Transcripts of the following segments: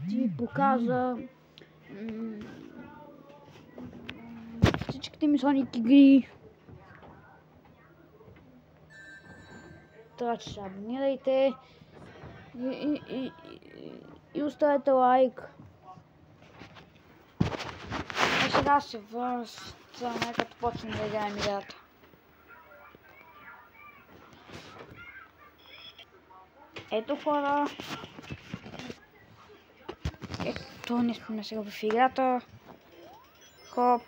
ще ви покажа всичките ми Соник игри. Така че се абонирайте и оставете лайк. А сега се връщаме, като почнем да играем играта. Ето хора. Ето, не сме сега в играта. Хоп.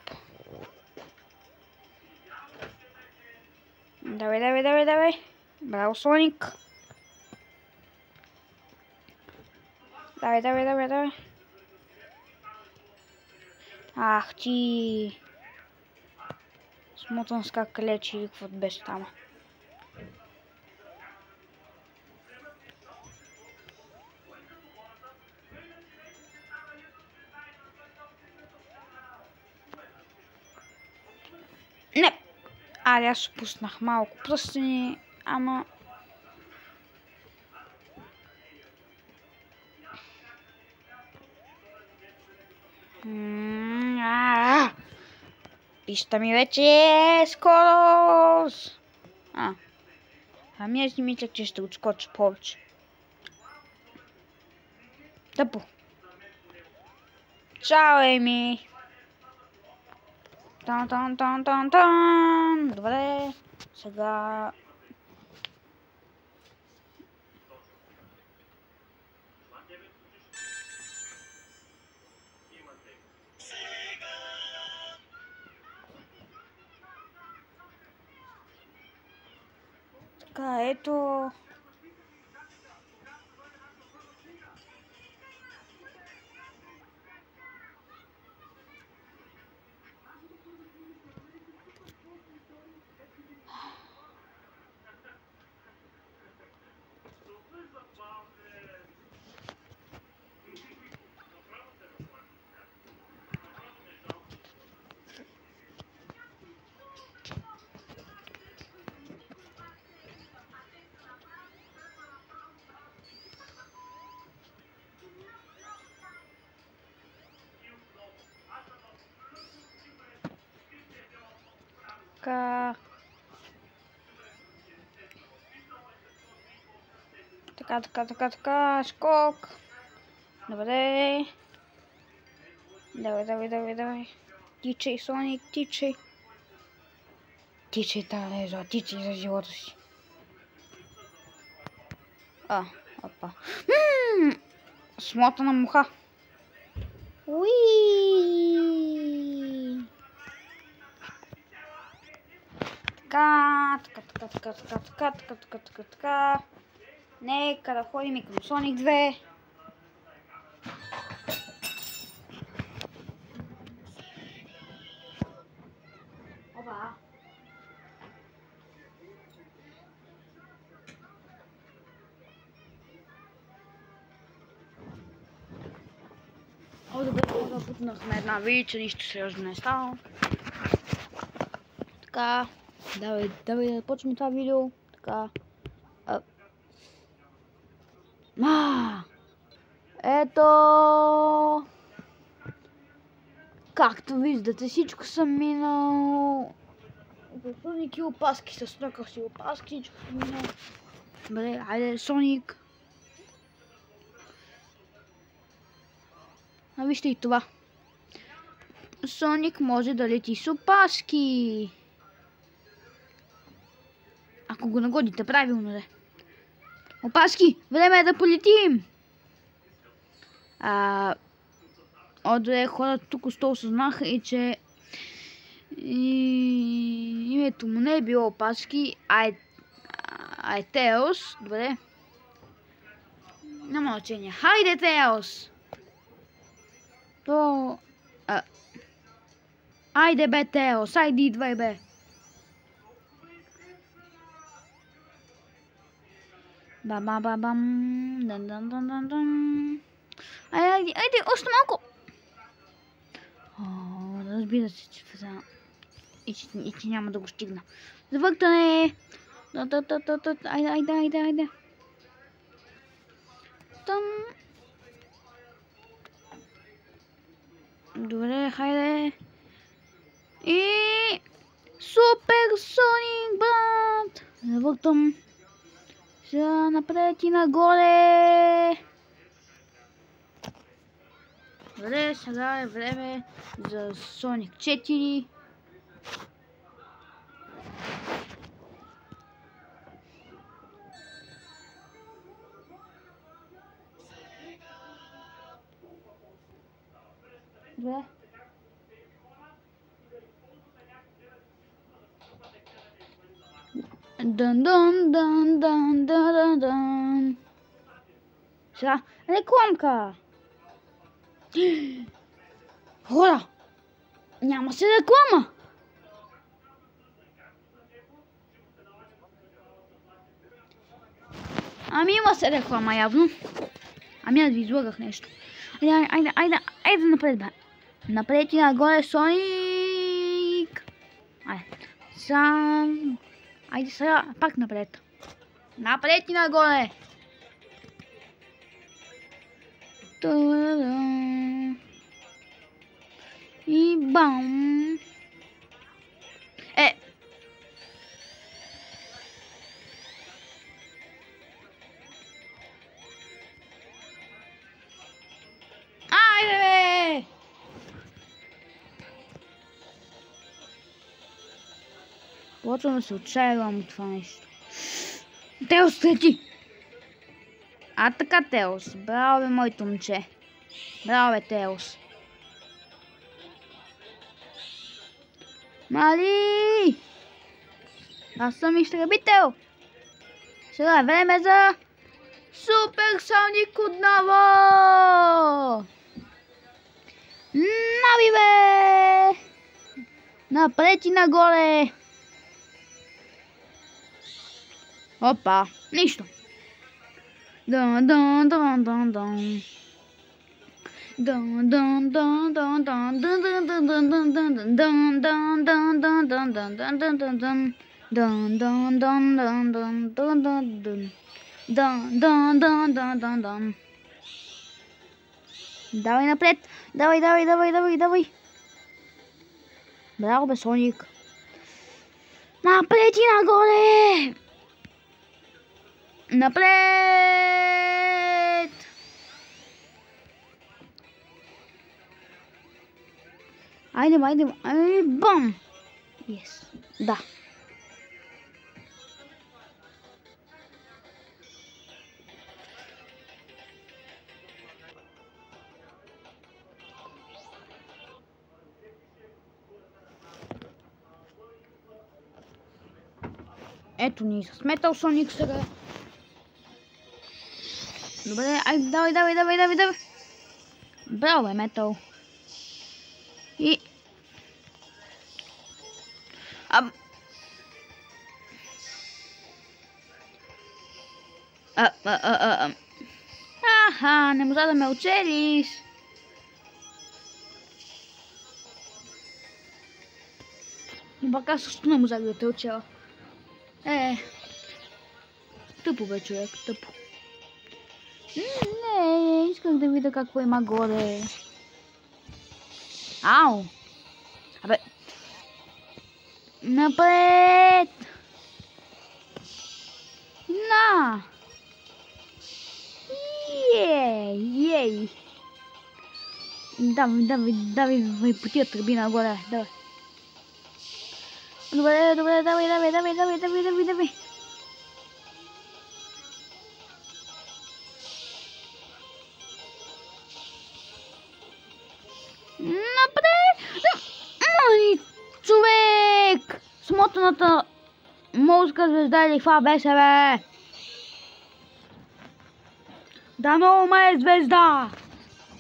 Давай. Браво, Соник. Давай. Ах ти. Смотан скак лечи или каквото беше там. Не! Аре, аз пуснах малко пръстени, ама... Пища ми вече е скорост! Ами аз си мислях, че ще отскоча повече. Тъпо. Чао, Еми! Тан. Добре, сега... Така, ето... Така, скок. Добре. Давай. Тичай, Соник, тичай. Тичай за живота си. Опа. Смотана муха. Уи! Така. Нека да ходим и към Соник 2. Опа. Добре, путнахме една вича, нищо сериозно не става. Така, давай да почнем това видео. Така. Ето! Както виждате, всичко съм минал. Соник и опаски, с ръка си опаски, всичко съм минал. Добре, айде, Соник. Вижте и това. Соник може да лети с опаски. Ако го нагодите правилно, да. Опаски! Време е да полетим! Добре, хората тук осъзнаха и че името му не е било Опаски, а е Теос. Добре. Няма значение. Хайде, Теос! Айде бе, Теос! Айде, идвай бе! Бам. Дан. Айде, още малко! Разбира се, че и че няма да го стигна. Завъртане! Айде. Там. Добре, хайде. И... Супер Соник, брат! Завъртам. Сега напред и нагоре. Добре, сега е време за Соник 4. Добре. Дан. Сега, рекламка. Хора, няма се реклама. Ами има се реклама явно. Ами аз ви излагах нещо. Айде напред, бе. Напред и нагоре, Соник. Айде сега, пак напред. Напред и нагоре. И бам. Айде, бе! Почвам да се отчаявам от това нещо. Теос, трети! А така, Теос. Браво, бе, моето момче. Браво, бе, Теос. Мали! Аз съм изтребител. Сега е време за Супер Соник отново! Нави, бе! Напред и нагоре! Опа! Нищо! Дан. Давай напред! Давай! Браво, бе, Соник! Напред и нагоре! Напред! Айде, бам! Yes. Да. Ето ни с Metal Sonic сега. Добре, айде, давай. Браво, бе, Metal. И... Аха, не можа да ме оцелиш. Но пак аз също не можах да те оцеля. Тъпо, бе, човек, тъпо. Не, исках да видя какво има горе. Ау! Абе! Напред! На! Ей! Давай, по тия тръби нагоре, давай. Добре, давай. Напред! Ай, човек! Смотаната морска звезда или каква беше, бе? Дано умре звезда!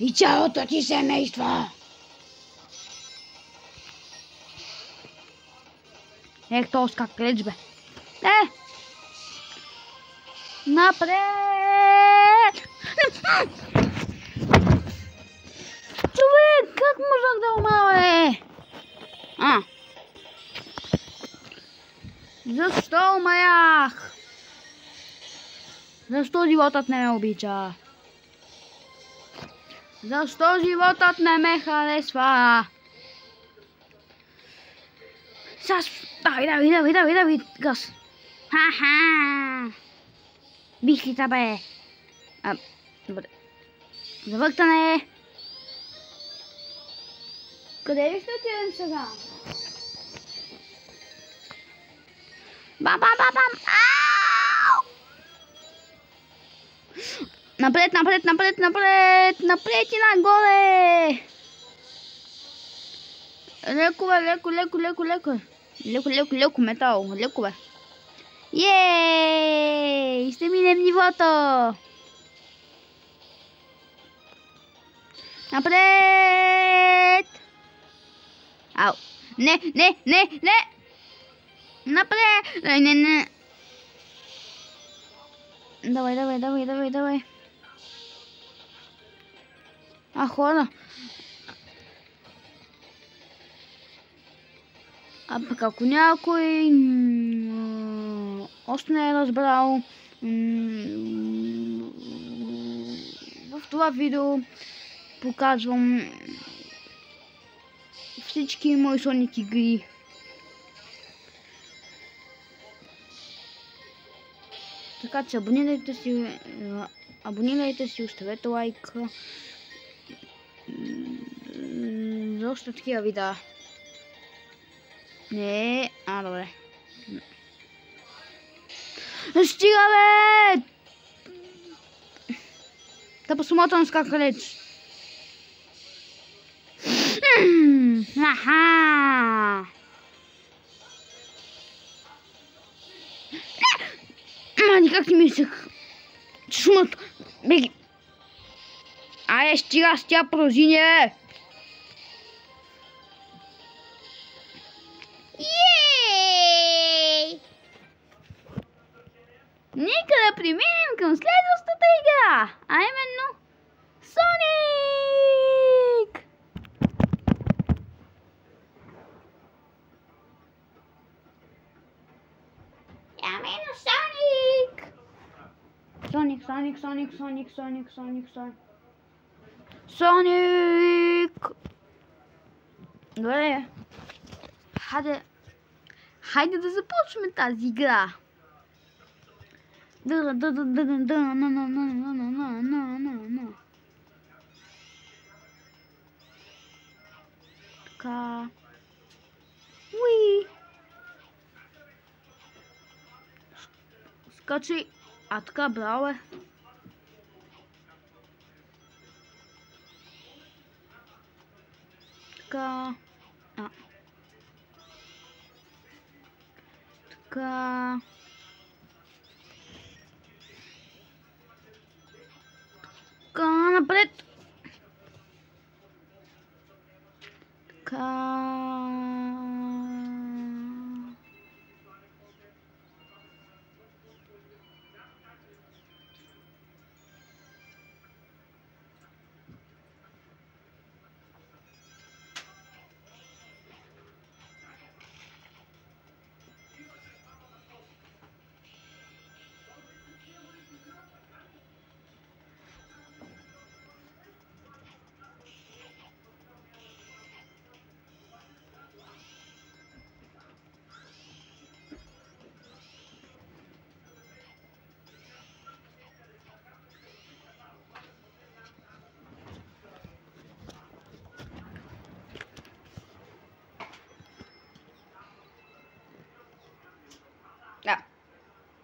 И цялото ти семейство! Ех, този как клеч, бе. Напред! Човек, как можах да умра, бе? Защо умрях? Защо животът не ме обича? Защо животът не ме харесва? Давай, газ. Ха-ха! Бихлита бе. Добре. Завъртане. Къде ли ще отидем сега? Бам! Ау! Напред и нагоре! Леко, метал, леко бе. Ей! Ще минем нивото! Напред! Ау! Не! Напред! Не! Давай. Хора! А пък ако някой още не е разбрал, в това видео показвам всички мои Sonic игри. Така че абонирайте си, оставете лайк за още такива видеа. Не, добре. Стига бе! Да посмотрим скакалец. Аха! Никак не мислех. Шумът! Беги! Стига с тя прозиня! Нека да преминем към следващата игра, а именно Соник! Соник! Добре. Хайде да започнем тази игра. Така. Уи. Скачи. Така, браво е. Така. Така. Напред. Така.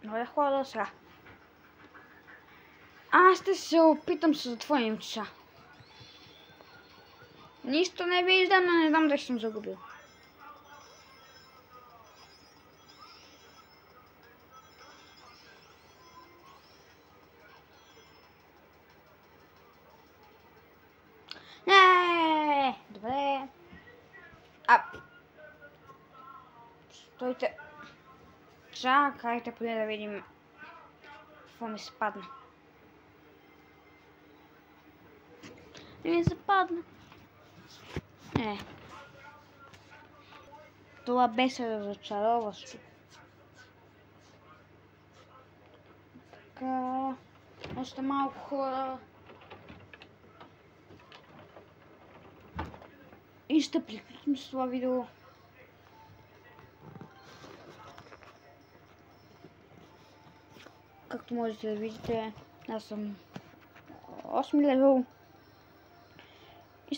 Добре, хора, сега. Аз ще се опитам с затворени очи. Нищо не виждам, но не знам дали съм загубил. Добре. Стойте. Чакайте поне да видим какво ми се падна. Ми се падна. Това беше разочароващо. Така. Още малко хора. И ще приключим с това видео. Както можете да видите, аз съм 8 левел. И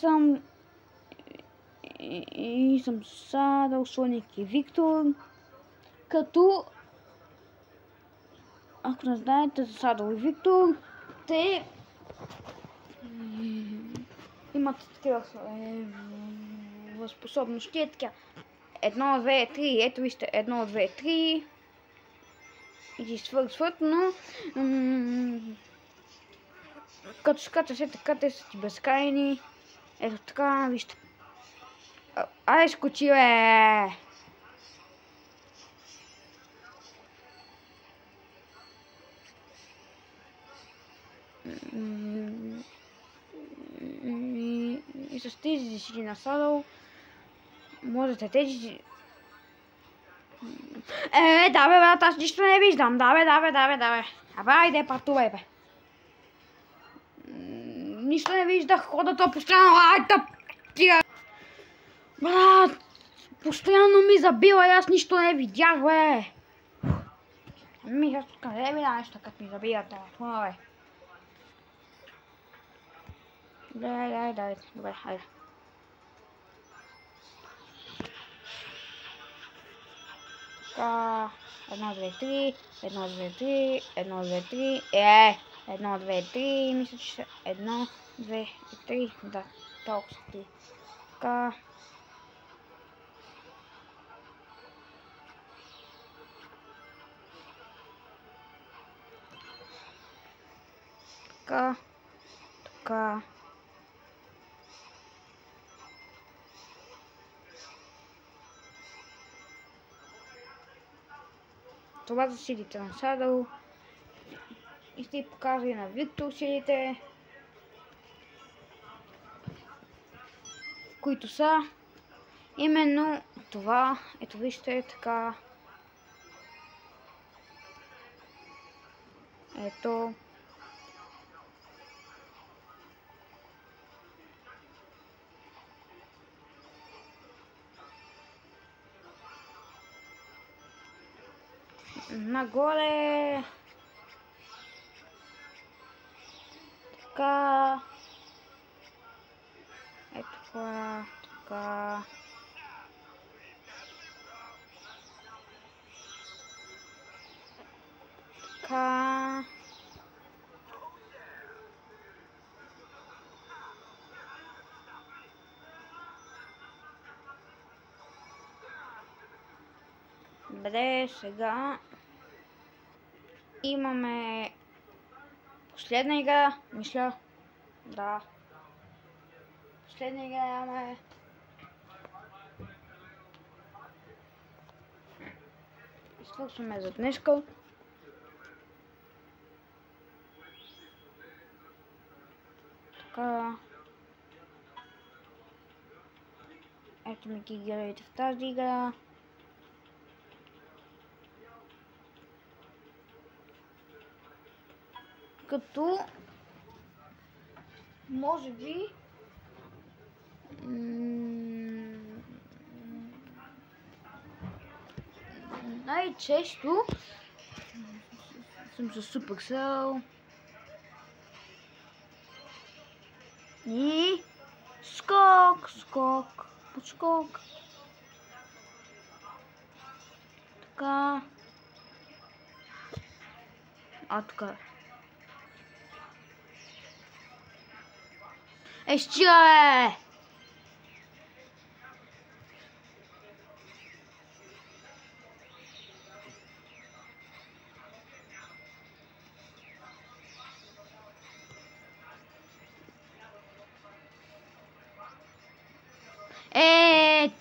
съм Садъл, Соник и Виктор. Като, ако не знаете за Садъл и Виктор, те имат такива способности. Е така. 1, 2, 3. Ето вижте 1, 2, 3. И свършват, но като скачаш е така, те са ти безкрайни. Ето така, вижте. Ай, скочи, бе! И с тези си насадал, можете тези... да бе, брат, аз нищо не виждам. Да бе. Абе, айде, пътувай, бе. Нищо не виждах, ходата постоянно, айде, тия. Брат, постоянно ми забила и аз нищо не видях, бе. Къде ми да нещо, като ми забия телефона, бе. Дай, добре, хайде. Така, 1, 2, 3, 1, 2, 3, 1, 2, 3, 1, 2, 3, мисля, че ще 1, 2, 3, да, толкова са ти. Така. Така. Това са силите на Садъл. И ще покажа и на Виктор силите, които са именно това. Ето вижте, така. Ето. Нагоре. Така. Ето това. Така. Така. Добре, сега имаме последна игра, мисля. Да. Последна игра имаме. Изтвършваме за днеска. Така. Ето ми ги гледайте в тази игра. Като може би най-често съм с Supercell и скок, подскок. Така. Така. Стига, бе!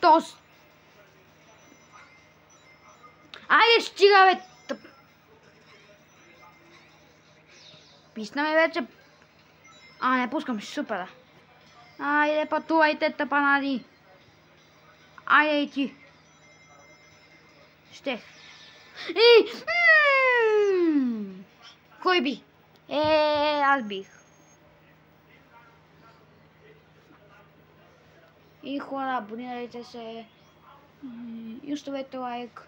Тост! Айде, стига, бе! Писна ме вече. Не пускам, супер. Айде, пътувайте, тъпанади. Айде и ти. Щех. Кой би? Аз бих. И хора, абонирайте се и оставете лайк.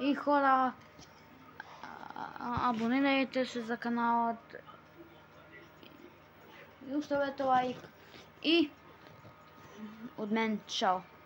И хора, абонирайте се за каналът и оставете лайк. И от мен чао!